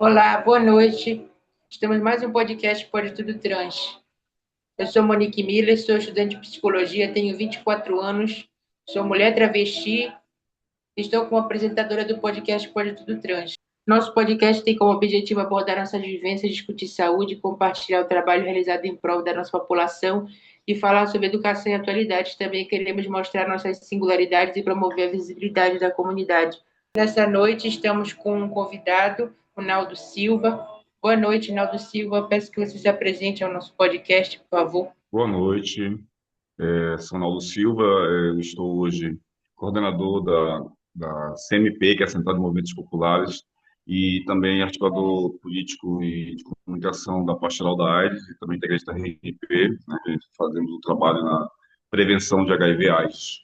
Olá, boa noite. Estamos em mais um podcast Pode Tudo Trans. Eu sou Monique Miller, sou estudante de psicologia, tenho 24 anos, sou mulher travesti e estou como apresentadora do podcast Pode Tudo Trans. Nosso podcast tem como objetivo abordar nossas vivências, discutir saúde, compartilhar o trabalho realizado em prol da nossa população e falar sobre educação e atualidade. Também queremos mostrar nossas singularidades e promover a visibilidade da comunidade. Nessa noite estamos com um convidado, o Naldo Silva. Boa noite, Naldo Silva. Peço que você se apresente ao nosso podcast, por favor. Boa noite, sou Naulo Silva, eu estou hoje coordenador da CMP, que é a Central de Movimentos Populares, e também articulador político e de comunicação da Pastoral da AIDS, e também integrante da RNP, né, que fazemos o trabalho na prevenção de HIV/AIDS.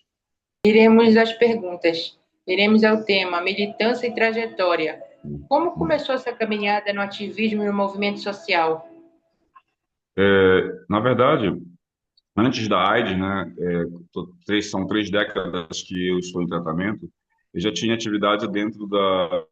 Iremos às perguntas. Iremos ao tema militância e trajetória. Como começou essa caminhada no ativismo e no movimento social? Na verdade, antes da AIDS, né, são 3 décadas que eu estou em tratamento, eu já tinha atividade dentro do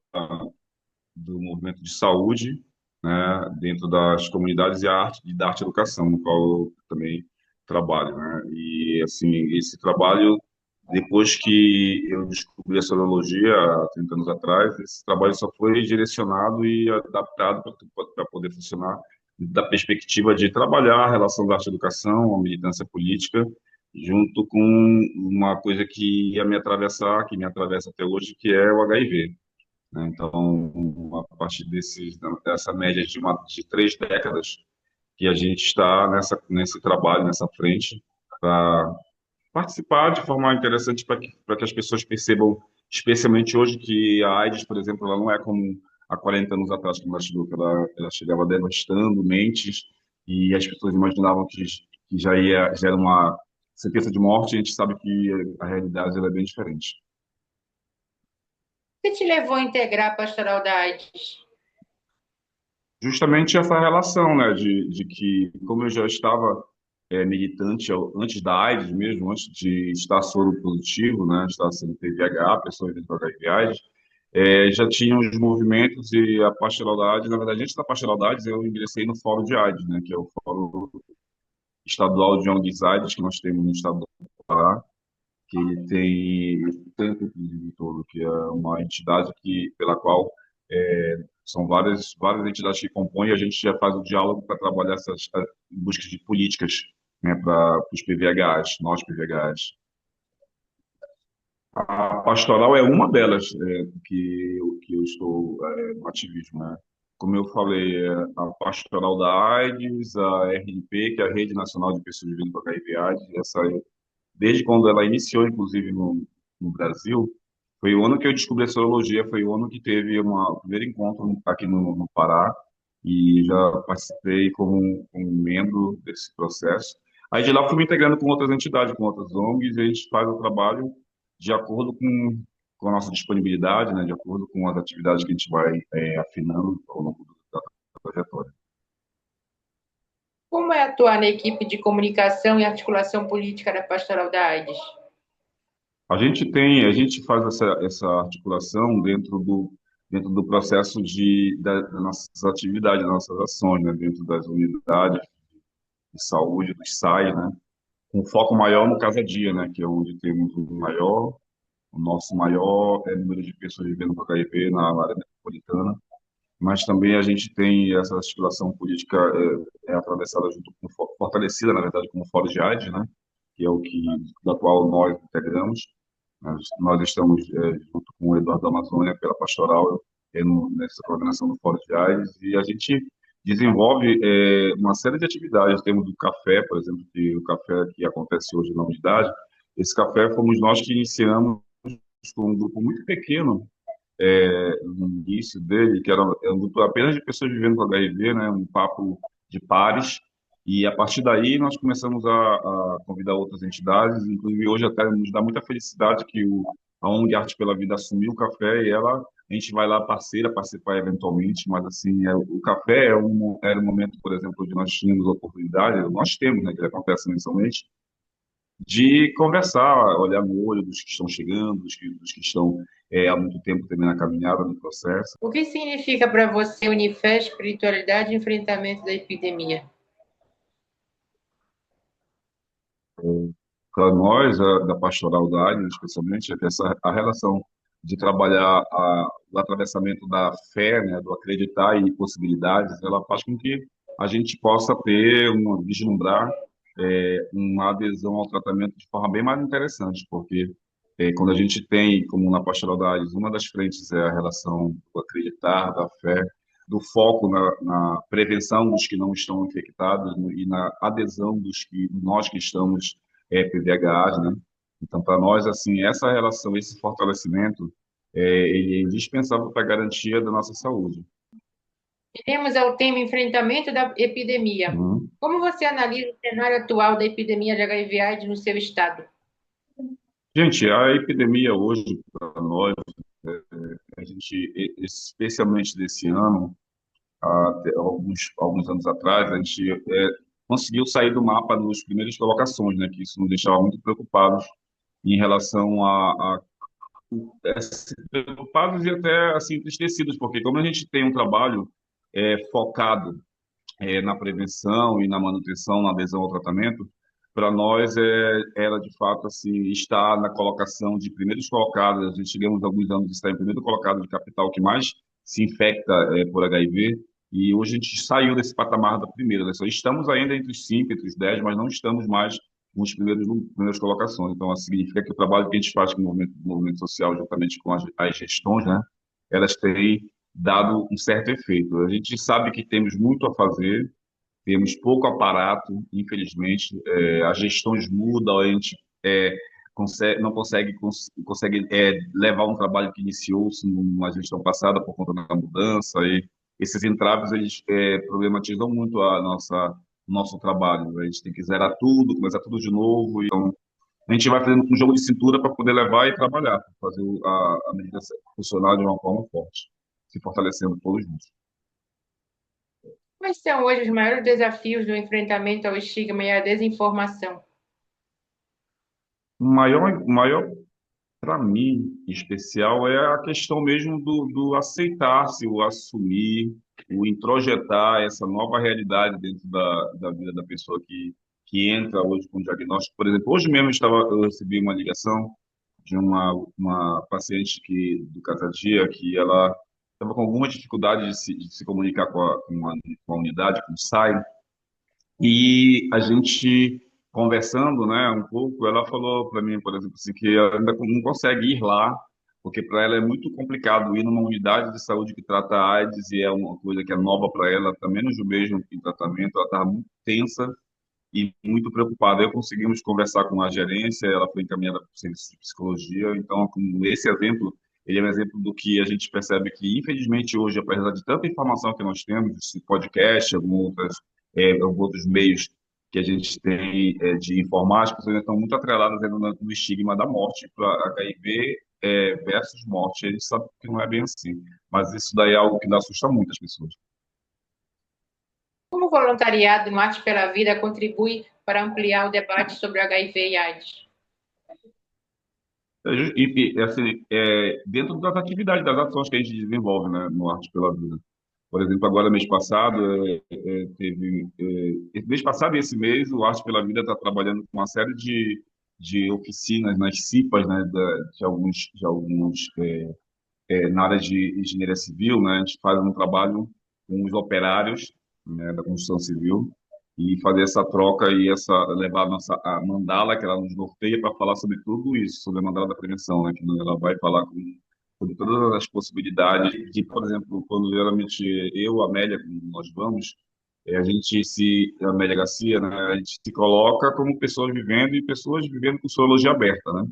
movimento de saúde, né, dentro das comunidades e da arte e educação, no qual eu também trabalho, né? E assim, esse trabalho, depois que eu descobri a sorologia há 30 anos atrás, esse trabalho só foi direcionado e adaptado para poder funcionar da perspectiva de trabalhar a relação da arte e educação, a militância política, junto com uma coisa que ia me atravessar, que me atravessa até hoje, que é o HIV, né? Então, a partir dessa média de 3 décadas que a gente está nesse trabalho, nessa frente, para participar de forma interessante para que as pessoas percebam, especialmente hoje, que a AIDS, por exemplo, ela não é como há 40 anos atrás, quando ela chegou, que ela chegava devastando mentes e as pessoas imaginavam que já era uma sentença de morte, e a gente sabe que a realidade ela é bem diferente. O que te levou a integrar a pastoral da AIDS? Justamente essa relação, né, de que, como eu já estava militante antes da AIDS mesmo, antes de estar soro positivo, né, de estar sendo PVH, pessoa vivendo com HIV/AIDS, já tinha os movimentos e a pastoral da AIDS. Na verdade, antes da pastoral da AIDS, eu ingressei no Fórum de AIDS, né, que é o Fórum Estadual de ONGs AIDS que nós temos no estado do Pará, que tem o tempo inclusive todo, que é uma entidade pela qual são várias entidades que compõem, e a gente já faz o diálogo para trabalhar essas buscas de políticas, né, para os PVHs, nós PVHs. A pastoral é uma delas, que eu estou no ativismo, né? Como eu falei, a pastoral da AIDS, a RNP, que é a Rede Nacional de Pessoas Vivendo com HIV/AIDS, essa, desde quando ela iniciou, inclusive, no Brasil, foi o ano que eu descobri a sorologia, foi o ano que teve o primeiro encontro aqui no Pará, e já participei como membro desse processo. Aí de lá fui me integrando com outras entidades, com outras ONGs, e a gente faz o trabalho de acordo com a nossa disponibilidade, né, de acordo com as atividades que a gente vai afinando ao longo da trajetória. Como é atuar na equipe de comunicação e articulação política da pastoral da AIDS? A gente faz essa articulação dentro do processo das nossas atividades, das nossas ações, né? Dentro das unidades de saúde, dos SAI, né? Com foco maior no casa a dia, né? Que é onde temos o nosso maior número de pessoas vivendo com HIV na área metropolitana, mas também a gente tem essa articulação política atravessada junto fortalecida, na verdade, com o Fórum de AIDS, né? Que é da qual nós integramos. Nós estamos, junto com o Eduardo da Amazônia, pela Pastoral, nessa coordenação do Fórum de AIDS, e a gente desenvolve uma série de atividades. Temos o café, por exemplo, que o café que acontece hoje na unidade. Esse café fomos nós que iniciamos com um grupo muito pequeno, no início dele, que era um grupo apenas de pessoas vivendo com HIV, né, um papo de pares, e a partir daí nós começamos a convidar outras entidades, inclusive hoje até nos dá muita felicidade que a ONG Arte pela Vida assumiu o café e a gente vai lá parceira participar eventualmente, mas assim, o café era um momento, por exemplo, onde nós tínhamos a oportunidade, nós temos, né, que acontece mensalmente, de conversar, olhar no olho dos que estão chegando, dos que estão há muito tempo também na caminhada, no processo. O que significa para você unir fé, espiritualidade e enfrentamento da epidemia? Para nós, da pastoral da área, especialmente, é que a relação de trabalhar o atravessamento da fé, né, do acreditar e possibilidades, ela faz com que a gente possa vislumbrar uma adesão ao tratamento de forma bem mais interessante, porque quando a gente tem, como na pastoral da AIDS, uma das frentes é a relação do acreditar, da fé, do foco na prevenção dos que não estão infectados e na adesão nós que estamos PDHAs, né? Então, para nós, assim, essa relação, esse fortalecimento, ele é indispensável para a garantia da nossa saúde. Iremos ao tema enfrentamento da epidemia. Uhum. Como você analisa o cenário atual da epidemia de HIV/AIDS no seu estado? Gente, a epidemia hoje, para nós, a gente, especialmente desse ano, até alguns anos atrás, a gente conseguiu sair do mapa nas primeiras colocações, né? Que isso nos deixava muito preocupados em relação preocupados e até assim entristecidos, porque como a gente tem um trabalho focado na prevenção e na manutenção, na adesão ao tratamento, para nós era de fato assim estar na colocação de primeiros colocados. A gente chegamos a alguns anos de estar em primeiro colocado de capital que mais se infecta por HIV. E hoje a gente saiu desse patamar da primeira, né? Só estamos ainda entre os 5, entre os 10, mas não estamos mais nos primeiras colocações. Então, isso significa que o trabalho que a gente faz com o movimento social, juntamente com as gestões, né, elas têm dado um certo efeito. A gente sabe que temos muito a fazer, temos pouco aparato, infelizmente. As gestões mudam, a gente não consegue levar um trabalho que iniciou-se numa gestão passada por conta da mudança. E esses entraves eles problematizam muito o nosso trabalho. A gente tem que zerar tudo, começar tudo de novo. Então, a gente vai fazendo um jogo de cintura para poder levar e trabalhar, fazer a medida funcionar de uma forma forte, se fortalecendo todos juntos. Quais são hoje os maiores desafios do enfrentamento ao estigma e à desinformação? O maior para mim, em especial, é a questão mesmo do aceitar-se, o assumir, o introjetar essa nova realidade dentro da vida da pessoa que entra hoje com diagnóstico. Por exemplo, hoje mesmo eu recebi uma ligação de uma paciente do Casadia que ela estava com alguma dificuldade de se comunicar com a unidade, com o SAI, e a gente conversando, né, um pouco, ela falou para mim, por exemplo, assim, que ela ainda não consegue ir lá, porque para ela é muito complicado ir numa unidade de saúde que trata a AIDS e é uma coisa que é nova para ela, está menos de um mês em tratamento, ela estava muito tensa e muito preocupada. Aí conseguimos conversar com a gerência, ela foi encaminhada para o serviço de psicologia. Então, com esse exemplo, ele é um exemplo do que a gente percebe que, infelizmente, hoje, apesar de tanta informação que nós temos, esse podcast, alguns outros meios que a gente tem de informar, as pessoas ainda estão muito atreladas ainda no estigma da morte para HIV versus morte. A gente sabe que não é bem assim, mas isso daí é algo que ainda assusta muito as pessoas. Como o voluntariado no Arte pela Vida contribui para ampliar o debate sobre HIV e AIDS? Assim, dentro das atividades, das ações que a gente desenvolve, né, no Arte pela Vida. Por exemplo, agora, mês passado, esse mês passado e esse mês, o Arte pela Vida está trabalhando com uma série de oficinas nas CIPAs, né, na área de engenharia civil, né, a gente faz um trabalho com os operários, né, da construção civil e fazer essa troca e levar a mandala que ela nos norteia para falar sobre tudo isso, sobre a mandala da prevenção, né, que ela vai falar sobre todas as possibilidades de, por exemplo, quando geralmente eu, a Amélia, quando nós vamos, a Amélia Garcia, né, a gente se coloca como pessoas vivendo e pessoas vivendo com sorologia aberta, né?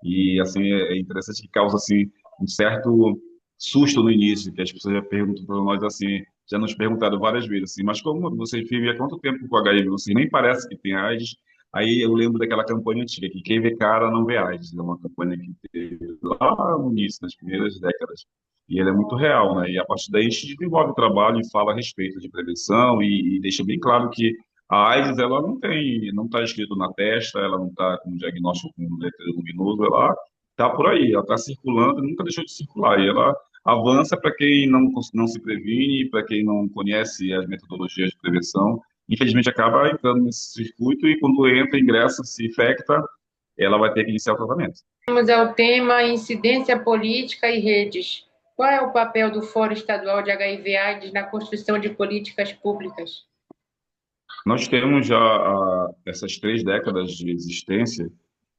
E assim é interessante que causa assim um certo susto no início, que as pessoas já perguntam para nós assim, já nos perguntaram várias vezes assim, mas como você vive há quanto tempo com HIV? Você nem parece que tem AIDS. Aí eu lembro daquela campanha antiga, que quem vê cara não vê AIDS, é uma campanha que teve lá no início, nas primeiras décadas. E ela é muito real, né? E a partir daí a gente desenvolve o trabalho e fala a respeito de prevenção e deixa bem claro que a AIDS, ela não está escrito na testa, ela não está com diagnóstico com letra luminoso, ela está por aí, ela está circulando e nunca deixou de circular. E ela avança para quem não se previne, para quem não conhece as metodologias de prevenção. Infelizmente, acaba entrando nesse circuito e quando entra, ingressa, se infecta, ela vai ter que iniciar o tratamento. Vamos ao tema incidência política e redes. Qual é o papel do Fórum Estadual de HIV/AIDS na construção de políticas públicas? Nós temos já essas 3 décadas de existência,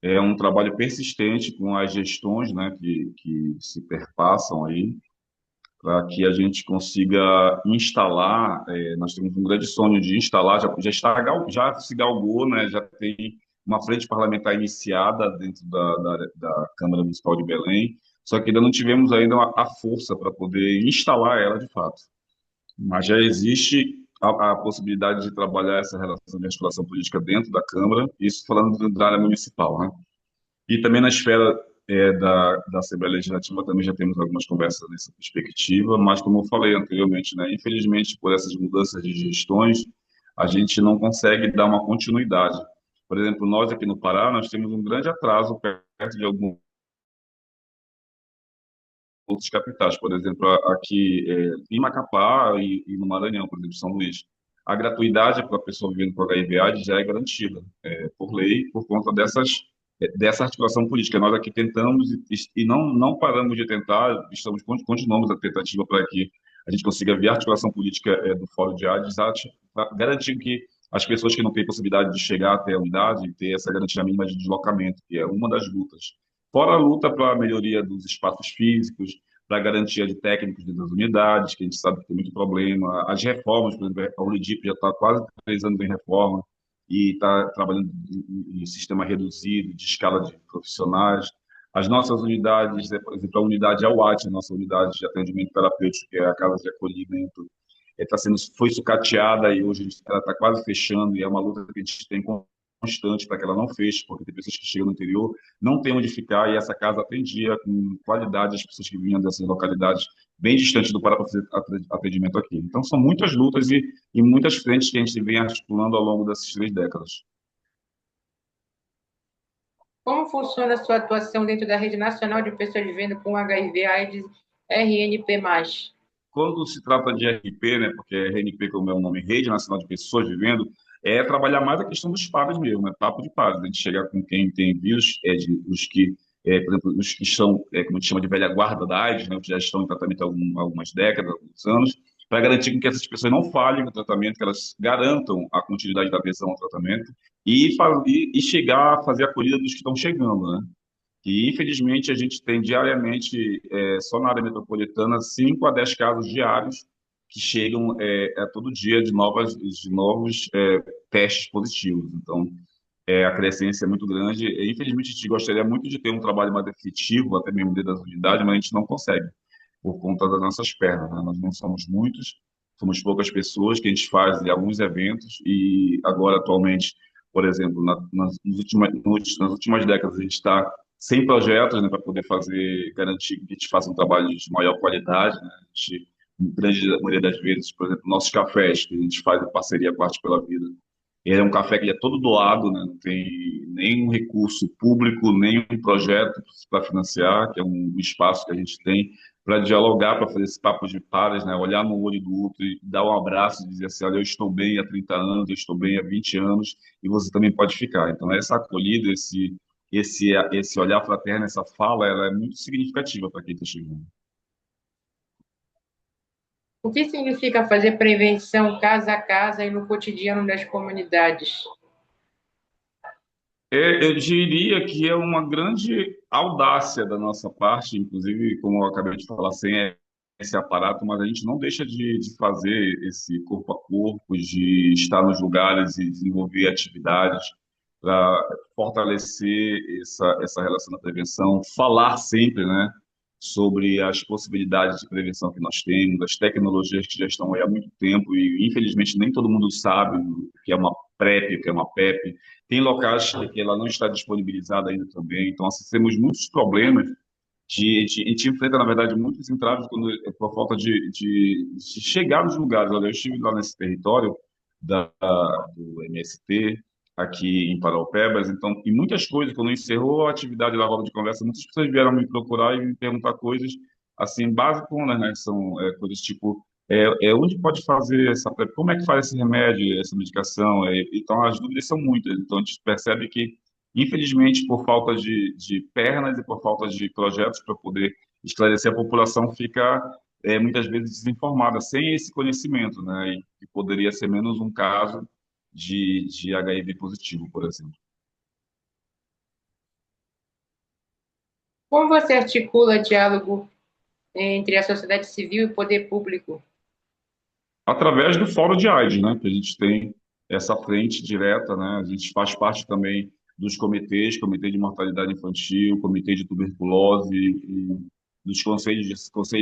é um trabalho persistente com as gestões, né, que se perpassam aí, para que a gente consiga instalar. Nós temos um grande sonho de instalar, já se galgou, né, já tem uma frente parlamentar iniciada dentro da Câmara Municipal de Belém, só que ainda não tivemos ainda a força para poder instalar ela de fato. Mas já existe a possibilidade de trabalhar essa relação de articulação política dentro da Câmara, isso falando da área municipal, né? E também na esfera da Assembleia Legislativa também já temos algumas conversas nessa perspectiva, mas como eu falei anteriormente, né, infelizmente por essas mudanças de gestões, a gente não consegue dar uma continuidade. Por exemplo, nós aqui no Pará, nós temos um grande atraso perto de alguns outros capitais, por exemplo, aqui em Macapá e no Maranhão, por exemplo, São Luís. A gratuidade para a pessoa vivendo com HIV/AIDS já é garantida, por lei, por conta dessa articulação política. Nós aqui tentamos e não paramos de tentar, continuamos a tentativa para que a gente consiga via articulação política do Fórum de AIDS, garantir que as pessoas que não têm possibilidade de chegar até a unidade ter essa garantia mínima de deslocamento, que é uma das lutas. Fora a luta para a melhoria dos espaços físicos, para a garantia de técnicos dentro das unidades, que a gente sabe que tem muito problema. As reformas, por exemplo, a Unidip já está quase 3 anos em reforma e está trabalhando em sistema reduzido, de escala de profissionais. As nossas unidades, por exemplo, a unidade AUAT, a nossa unidade de atendimento terapêutico, que é a casa de acolhimento, foi sucateada e hoje ela está quase fechando e é uma luta que a gente tem constante para que ela não feche, porque tem pessoas que chegam no interior, não tem onde ficar, e essa casa atendia com qualidade as pessoas que vinham dessas localidades bem distantes do Pará para fazer atendimento aqui. Então, são muitas lutas e muitas frentes que a gente vem articulando ao longo dessas 3 décadas. Como funciona a sua atuação dentro da Rede Nacional de Pessoas Vivendo com HIV/AIDS RNP+. Quando se trata de RNP, né, porque RNP, como é o nome, Rede Nacional de Pessoas Vivendo, é trabalhar mais a questão dos pares mesmo, é papo de pares, a gente chegar com quem tem vírus, os que, por exemplo, os que são, como a gente chama de velha guarda da AIDS, né, que já estão em tratamento há algumas décadas, alguns anos, para garantir que essas pessoas não falhem no tratamento, que elas garantam a continuidade da adesão ao tratamento e chegar a fazer a acolhida dos que estão chegando, né? E, infelizmente, a gente tem diariamente, só na área metropolitana, 5 a 10 casos diários que chegam a todo dia de novos testes positivos. Então, a crescência é muito grande. E, infelizmente, a gente gostaria muito de ter um trabalho mais efetivo, até mesmo dentro das unidades, mas a gente não consegue, por conta das nossas pernas, né? Nós não somos muitos, somos poucas pessoas que a gente faz alguns eventos e agora, atualmente, por exemplo, nas últimas décadas, a gente está sem projetos, né, para poder garantir que a gente faça um trabalho de maior qualidade, né? A gente, grande maioria das vezes, por exemplo, nossos cafés, que a gente faz em parceria com a Arte pela Vida, ele é um café que é todo doado, né? Não tem nenhum recurso público, nenhum projeto para financiar, que é um espaço que a gente tem para dialogar, para fazer esse papo de pares, né? Olhar no olho do outro e dar um abraço e dizer assim, olha, eu estou bem há 30 anos, eu estou bem há 20 anos e você também pode ficar. Então, essa acolhida, esse olhar fraterno, essa fala, ela é muito significativa para quem está chegando. O que significa fazer prevenção casa a casa e no cotidiano das comunidades? Eu diria que é uma grande audácia da nossa parte, inclusive, como eu acabei de falar, sem esse aparato, mas a gente não deixa de fazer esse corpo a corpo, de estar nos lugares e desenvolver atividades para fortalecer essa relação da prevenção, falar sempre, né, sobre as possibilidades de prevenção que nós temos, as tecnologias que já estão aí há muito tempo e, infelizmente, nem todo mundo sabe o que é uma PrEP, o que é uma PEP. Tem locais que ela não está disponibilizada ainda também. Então, assim, temos muitos problemas a gente enfrenta, na verdade, muitos entraves por falta de chegar nos lugares. Olha, eu estive lá nesse território do MST, aqui em Paraupebas. Então, e muitas coisas, quando encerrou a atividade da roda de conversa, muitas pessoas vieram me procurar e me perguntar coisas assim básicas, né? São coisas tipo onde pode fazer como é que faz esse remédio, essa medicação? Então, as dúvidas são muitas. Então, a gente percebe que, infelizmente, por falta de pernas e por falta de projetos para poder esclarecer, a população fica muitas vezes desinformada, sem esse conhecimento, né? E poderia ser menos um caso de HIV positivo, por exemplo. Como você articula diálogo entre a sociedade civil e o poder público? Através do Fórum de AIDS, né, que a gente tem essa frente direta, né, a gente faz parte também dos comitês, Comitê de Mortalidade Infantil, Comitê de Tuberculose, e dos conselhos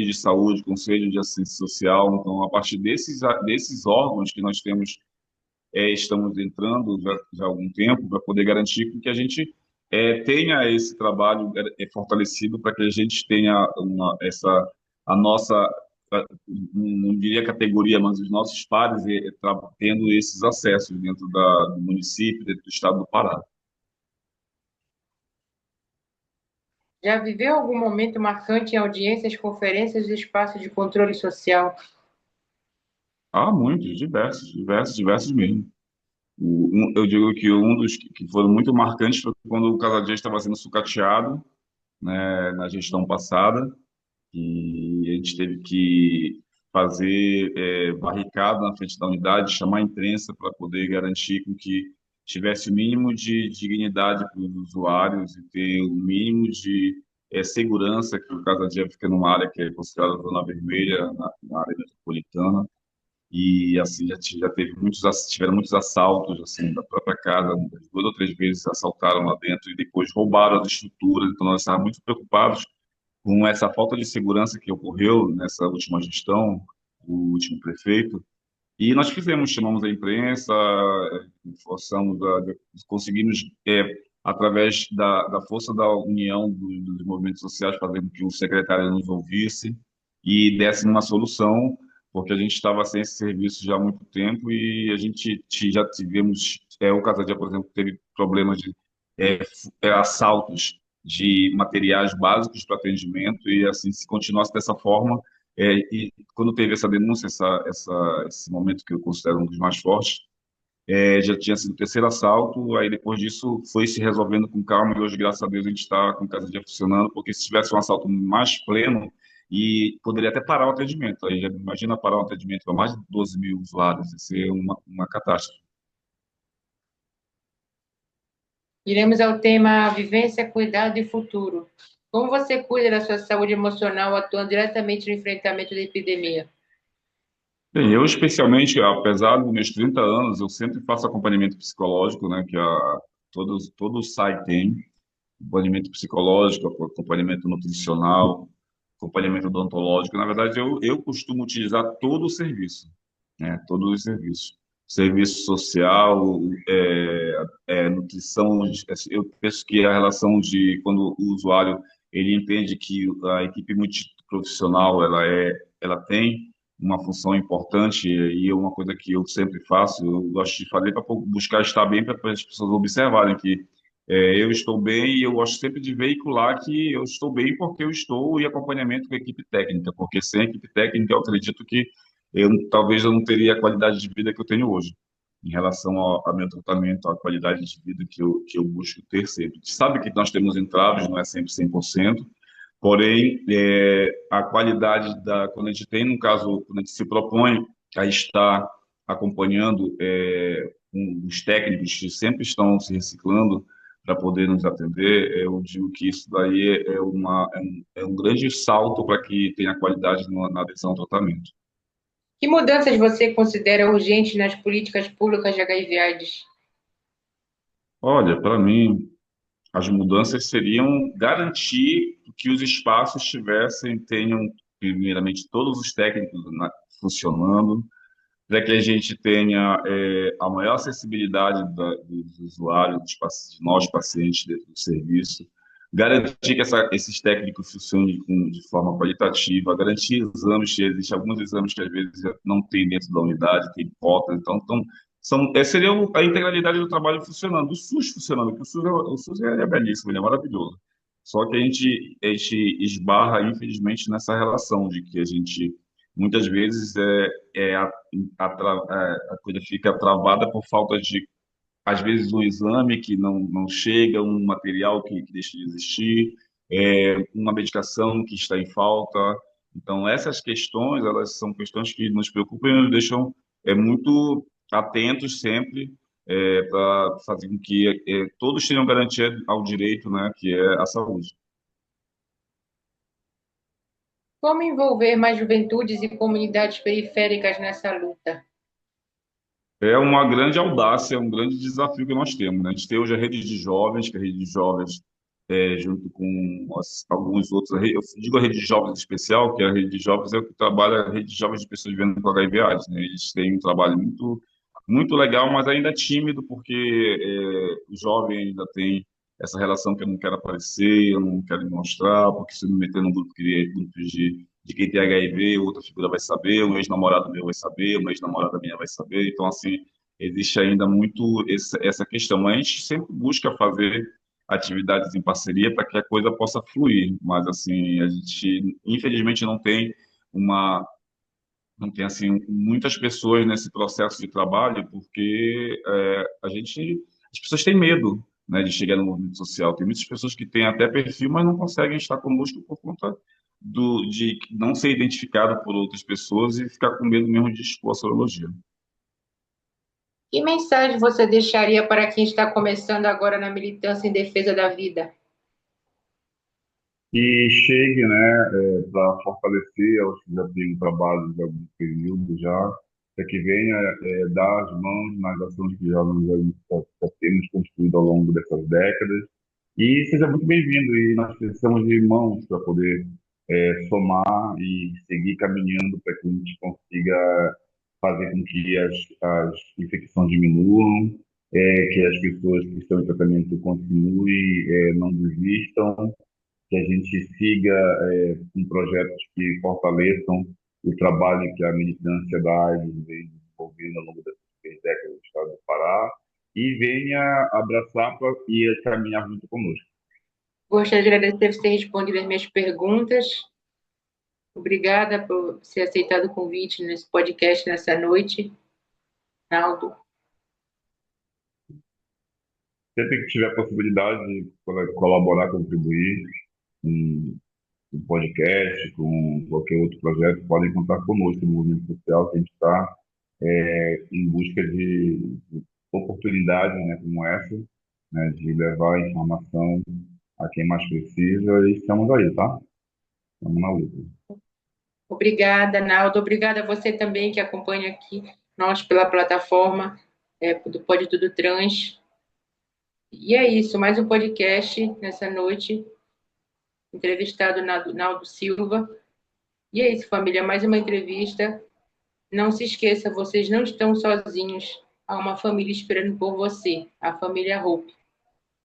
de saúde, Conselho de Assistência Social. Então, a partir desses órgãos que nós temos, estamos entrando já há algum tempo para poder garantir que a gente tenha esse trabalho fortalecido para que a gente tenha a nossa, não diria categoria, mas os nossos pares tendo esses acessos dentro do município, dentro do estado do Pará. Já viveu algum momento marcante em audiências, conferências e espaço de controle social? Há muitos, diversos mesmo. Eu digo que um dos que foram muito marcantes foi quando o Casa Dia estava sendo sucateado, né, na gestão passada, e a gente teve que fazer barricada na frente da unidade, chamar a imprensa para poder garantir com que tivesse o mínimo de dignidade para os usuários e ter o mínimo de segurança, que o Casa Dia fica numa área que é considerada zona vermelha, na área metropolitana. E assim já teve tiveram muitos assaltos assim da própria casa, duas ou três vezes assaltaram lá dentro e depois roubaram as estruturas. Então nós estávamos muito preocupados com essa falta de segurança que ocorreu nessa última gestão, o último prefeito. E nós chamamos a imprensa, forçamos, conseguimos, através da força da união dos movimentos sociais, fazer com que o secretário nos ouvisse e desse uma solução, porque a gente estava sem esse serviço já há muito tempo e a gente já tivemos, o Casadia, por exemplo, teve problemas de assaltos de materiais básicos para atendimento e assim, se continuasse dessa forma, e quando teve essa denúncia, esse momento que eu considero um dos mais fortes, já tinha sido o terceiro assalto, aí depois disso foi se resolvendo com calma e hoje, graças a Deus, a gente está com o Casa Dia funcionando, porque se tivesse um assalto mais pleno, e poderia até parar o atendimento. Aí já imagina parar um atendimento para mais de 12 mil usuários, isso é uma catástrofe. Iremos ao tema vivência, cuidado e futuro. Como você cuida da sua saúde emocional atuando diretamente no enfrentamento da epidemia? Bem, eu especialmente, apesar dos meus 30 anos, eu sempre faço acompanhamento psicológico, né, que todo site tem, acompanhamento psicológico, acompanhamento nutricional, acompanhamento odontológico. Na verdade, eu costumo utilizar todo o serviço, né? Todos os serviços. Serviço social, nutrição. Eu penso que a relação de quando o usuário ele entende que a equipe multiprofissional ela tem uma função importante e é uma coisa que eu sempre faço. Eu gosto de fazer para buscar estar bem, para as pessoas observarem que eu estou bem e eu gosto sempre de veicular que eu estou bem porque eu estou em acompanhamento com a equipe técnica, porque sem a equipe técnica eu acredito que talvez eu não teria a qualidade de vida que eu tenho hoje, em relação ao meu tratamento, à qualidade de vida que eu busco ter sempre. A gente sabe que nós temos entraves, não é sempre 100%, porém, a qualidade quando a gente tem, no caso, quando a gente se propõe a estar acompanhando, os técnicos que sempre estão se reciclando, para poder nos atender, eu digo que isso daí é um grande salto para que tenha qualidade na adesão ao tratamento. Que mudanças você considera urgentes nas políticas públicas de HIV/AIDS? Olha, para mim, as mudanças seriam garantir que os espaços tenham, primeiramente, todos os técnicos funcionando, para que a gente tenha a maior acessibilidade dos usuários, de nós pacientes dentro do serviço, garantir que esses técnicos funcionem de forma qualitativa, garantir exames, que existem alguns exames que às vezes não tem dentro da unidade, tem falta, então seria a integralidade do trabalho funcionando, o SUS funcionando, porque o SUS é belíssimo, ele é maravilhoso. Só que a gente esbarra, infelizmente, nessa relação de que a gente, muitas vezes, a coisa fica travada por falta de, às vezes, um exame que não chega, um material que deixa de existir, uma medicação que está em falta. Então, essas questões, elas são questões que nos preocupam e nos deixam muito atentos sempre para fazer com que todos tenham garantia ao direito, né, que é a saúde. Como envolver mais juventudes e comunidades periféricas nessa luta? É uma grande audácia, é um grande desafio que nós temos, né? A gente tem hoje a rede de jovens, que é a rede de jovens, junto com alguns outros. Eu digo a rede de jovens especial, que é a rede de jovens é o que trabalha a rede de jovens de pessoas vivendo com HIV/AIDS, né? Eles têm um trabalho muito legal, mas ainda tímido, porque o jovem ainda tem essa relação que eu não quero aparecer, eu não quero me mostrar, porque se eu me meter num grupo, grupo de quem tem HIV, outra figura vai saber, um ex-namorado meu vai saber, uma ex-namorada minha vai saber. Então, assim, existe ainda muito essa questão. Mas a gente sempre busca fazer atividades em parceria para que a coisa possa fluir. Mas, assim, a gente, infelizmente, uma, não tem, assim, muitas pessoas nesse processo de trabalho, porque as pessoas têm medo, né, de chegar no movimento social. Tem muitas pessoas que têm até perfil, mas não conseguem estar conosco por conta de não ser identificado por outras pessoas e ficar com medo mesmo de expor a sorologia. Que mensagem você deixaria para quem está começando agora na militância em defesa da vida? E chegue, né, para fortalecer aos que já têm um trabalho de algum período já, para que venha dar as mãos nas ações que já temos construído ao longo dessas décadas. E seja muito bem-vindo. E nós precisamos de mãos para poder somar e seguir caminhando para que a gente consiga fazer com que as infecções diminuam, que as pessoas que estão em tratamento continuem, não desistam, que a gente siga com projetos que fortaleçam o trabalho que a militância da AIDS vem desenvolvendo ao longo dessas 3 décadas do Estado do Pará e venha abraçar e caminhar junto conosco. Gostaria de agradecer por ter respondido as minhas perguntas. Obrigada por ter aceitado o convite nesse podcast nessa noite, Naldo. Sempre que tiver possibilidade de colaborar, contribuir com o podcast, com qualquer outro projeto, podem contar conosco no movimento social, que a gente está em busca de oportunidades, né, como essa, né, de levar informação a quem mais precisa e estamos aí, tá? Estamos na luta. Obrigada, Naldo. Obrigada a você também que acompanha aqui nós pela plataforma do Pode Tudo Trans. E é isso, mais um podcast nessa noite. Entrevistado Naldo Silva. E é isso, família, mais uma entrevista. Não se esqueça, vocês não estão sozinhos. Há uma família esperando por você, a família Hope.